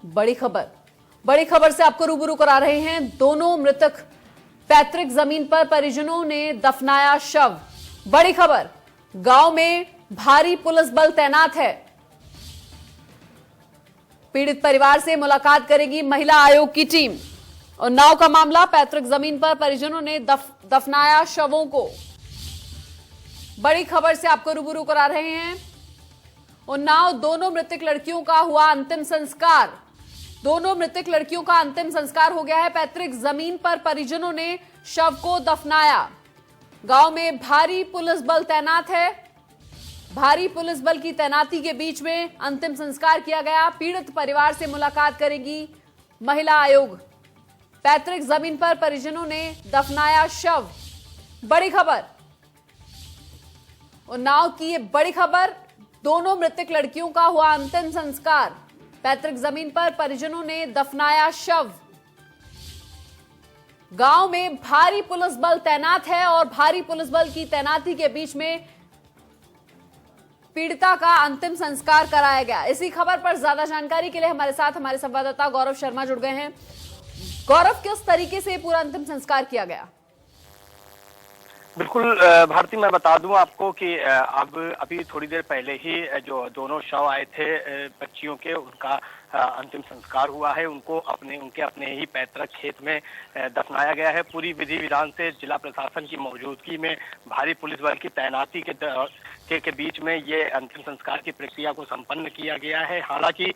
बड़ी खबर से आपको रूबरू करा रहे हैं। दोनों मृतक पैतृक जमीन पर परिजनों ने दफनाया शव। बड़ी खबर, गांव में भारी पुलिस बल तैनात है। पीड़ित परिवार से मुलाकात करेगी महिला आयोग की टीम। उन्नाव का मामला, पैतृक जमीन पर परिजनों ने दफनाया शवों को। बड़ी खबर से आपको रूबरू करा रहे हैं। उन्नाव, दोनों मृतक लड़कियों का हुआ अंतिम संस्कार। दोनों मृतक लड़कियों का अंतिम संस्कार हो गया है। पैतृक जमीन पर परिजनों ने शव को दफनाया। गांव में भारी पुलिस बल तैनात है। भारी पुलिस बल की तैनाती के बीच में अंतिम संस्कार किया गया। पीड़ित परिवार से मुलाकात करेगी महिला आयोग। पैतृक जमीन पर परिजनों ने दफनाया शव। बड़ी खबर, उन्नाव की ये बड़ी खबर, दोनों मृतक लड़कियों का हुआ अंतिम संस्कार। पैतृक जमीन पर परिजनों ने दफनाया शव। गांव में भारी पुलिस बल तैनात है और भारी पुलिस बल की तैनाती के बीच में पीड़िता का अंतिम संस्कार कराया गया। इसी खबर पर ज्यादा जानकारी के लिए हमारे साथ हमारे संवाददाता गौरव शर्मा जुड़ गए हैं। गौरव, किस तरीके से पूरा अंतिम संस्कार किया गया? बिल्कुल भारती, मैं बता दूं आपको कि अब अभी थोड़ी देर पहले ही जो दोनों शव आए थे बच्चियों के, उनका अंतिम संस्कार हुआ है। उनके अपने ही पैतृक खेत में दफनाया गया है। पूरी विधि विधान से जिला प्रशासन की मौजूदगी में भारी पुलिस बल की तैनाती के बीच में ये अंतिम संस्कार की प्रक्रिया को संपन्न किया गया है। हालांकि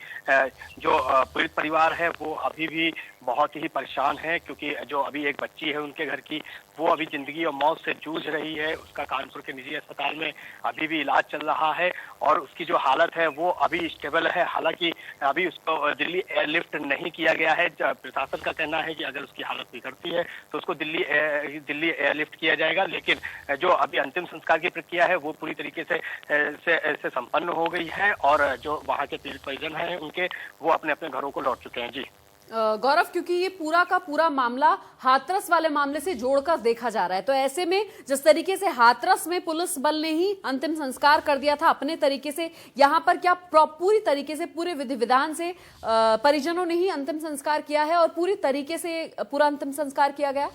जो पीड़ित परिवार है वो अभी भी बहुत ही परेशान है, क्योंकि जो अभी एक बच्ची है उनके घर की, वो अभी जिंदगी और मौत से जूझ रही है। उसका कानपुर के निजी अस्पताल में अभी भी इलाज चल रहा है और उसकी जो हालत है वो अभी स्टेबल है। हालांकि अभी उसको दिल्ली एयरलिफ्ट नहीं किया गया है। प्रशासन का कहना है कि अगर उसकी हालत बिगड़ती है तो उसको दिल्ली एयरलिफ्ट किया जाएगा, लेकिन जो अभी अंतिम संस्कार की प्रक्रिया है वो पूरी तरीके से संपन्न हो गई है और जो वहाँ के पीड़ित परिजन हैं उनके, वो अपने अपने घरों को लौट चुके हैं। जी गौरव, क्योंकि ये पूरा का पूरा मामला हाथरस वाले मामले से जोड़कर देखा जा रहा है, तो ऐसे में जिस तरीके से हाथरस में पुलिस बल ने ही अंतिम संस्कार कर दिया था अपने तरीके से, यहाँ पर क्या पूरी तरीके से पूरे विधि विधान से परिजनों ने ही अंतिम संस्कार किया है और पूरी तरीके से पूरा अंतिम संस्कार किया गया?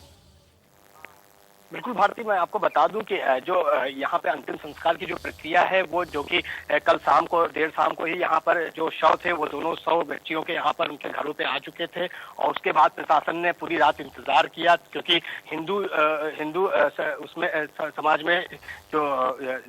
बिल्कुल भारती, मैं आपको बता दूं कि जो यहाँ पे अंतिम संस्कार की जो प्रक्रिया है वो जो कि कल शाम को देर शाम को ही यहाँ पर जो शव थे वो दोनों 100 बच्चियों के यहाँ पर उनके घरों पे आ चुके थे और उसके बाद प्रशासन ने पूरी रात इंतजार किया, क्योंकि हिंदू उसमें समाज में जो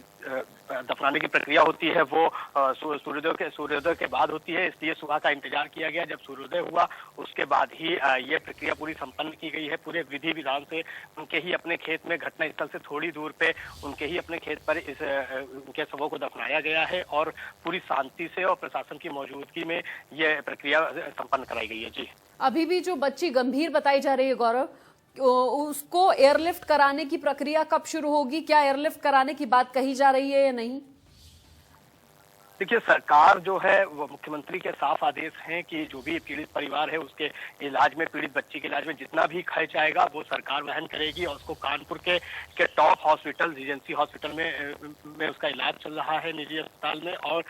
दफनाने की प्रक्रिया होती है वो सूर्योदय के बाद होती है। इसलिए सुबह का इंतजार किया गया। जब सूर्योदय हुआ उसके बाद ही ये प्रक्रिया पूरी संपन्न की गई है। पूरे विधि विधान से उनके ही अपने खेत में, घटना स्थल से थोड़ी दूर पे उनके ही अपने खेत पर उनके शवों को दफनाया गया है और पूरी शांति से और प्रशासन की मौजूदगी में ये प्रक्रिया संपन्न कराई गई है। जी, अभी भी जो बच्ची गंभीर बताई जा रही है गौरव, उसको एयरलिफ्ट कराने की प्रक्रिया कब शुरू होगी? क्या एयरलिफ्ट कराने की बात कही जा रही है या नहीं? देखिए, सरकार जो है वो मुख्यमंत्री के साफ आदेश हैं कि जो भी पीड़ित परिवार है उसके इलाज में, पीड़ित बच्ची के इलाज में जितना भी खर्च आएगा वो सरकार वहन करेगी और उसको कानपुर के टॉप हॉस्पिटल, रीजेंसी हॉस्पिटल में उसका इलाज चल रहा है निजी अस्पताल में। और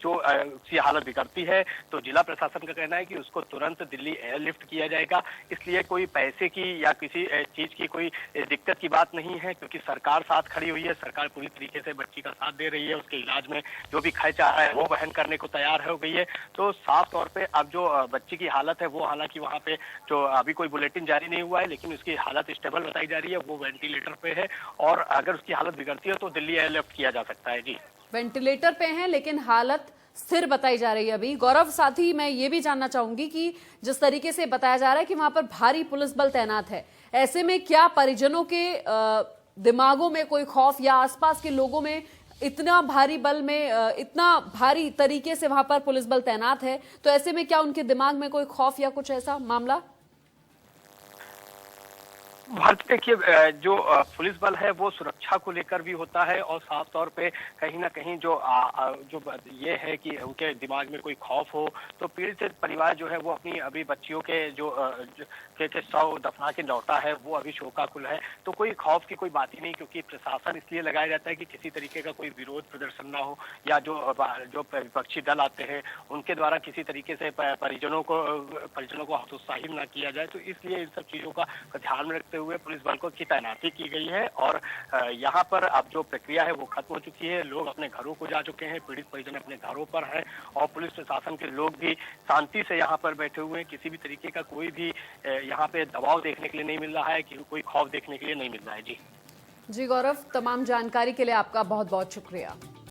जो उसकी हालत बिगड़ती है तो जिला प्रशासन का कहना है कि उसको तुरंत दिल्ली एयरलिफ्ट किया जाएगा। इसलिए कोई पैसे की या किसी चीज की कोई दिक्कत की बात नहीं है, क्योंकि सरकार साथ खड़ी हुई है। सरकार पूरी तरीके से बच्ची का साथ दे रही है। उसके इलाज में जो भी खर्च आ रहा है वो वहन करने को तैयार हो गई है। तो साफ तौर पे अब जो बच्ची की हालत है वो, हालांकि वहाँ पे जो अभी कोई बुलेटिन जारी नहीं हुआ है, लेकिन उसकी हालत स्टेबल बताई जा रही है। वो वेंटिलेटर पे है और अगर उसकी हालत बिगड़ती है तो दिल्ली एयरलिफ्ट किया जा सकता है। जी, वेंटिलेटर पे है लेकिन हालत स्थिर बताई जा रही है अभी। गौरव, साथ ही मैं ये भी जानना चाहूंगी कि जिस तरीके से बताया जा रहा है कि वहां पर भारी पुलिस बल तैनात है, ऐसे में क्या परिजनों के दिमागों में कोई खौफ या आसपास के लोगों में, इतना भारी बल में, इतना भारी तरीके से वहां पर पुलिस बल तैनात है, तो ऐसे में क्या उनके दिमाग में कोई खौफ या कुछ ऐसा मामला? भारत देखिए जो पुलिस बल है वो सुरक्षा को लेकर भी होता है और साफ तौर पे कहीं ना कहीं जो ये है कि उनके दिमाग में कोई खौफ हो तो पीड़ित परिवार जो है वो अपनी अभी बच्चियों के के शव दफना के लौटा है वो अभी शोकाकुल है। तो कोई खौफ की कोई बात ही नहीं, क्योंकि प्रशासन इसलिए लगाया जाता है कि किसी तरीके का कोई विरोध प्रदर्शन ना हो या जो विपक्षी दल आते हैं उनके द्वारा किसी तरीके से परिजनों को हतोत्साहित ना किया जाए। तो इसलिए इन सब चीजों का ध्यान में रखते हुए पुलिस बल को की तैनाती की गई है और यहाँ पर अब जो प्रक्रिया है वो खत्म हो चुकी है। लोग अपने घरों को जा चुके हैं, पीड़ित परिजन अपने घरों पर हैं और पुलिस प्रशासन के लोग भी शांति से यहाँ पर बैठे हुए हैं। किसी भी तरीके का कोई भी यहाँ पे दबाव देखने के लिए नहीं मिल रहा है, कि कोई खौफ देखने के लिए नहीं मिल रहा है। जी जी गौरव, तमाम जानकारी के लिए आपका बहुत बहुत शुक्रिया।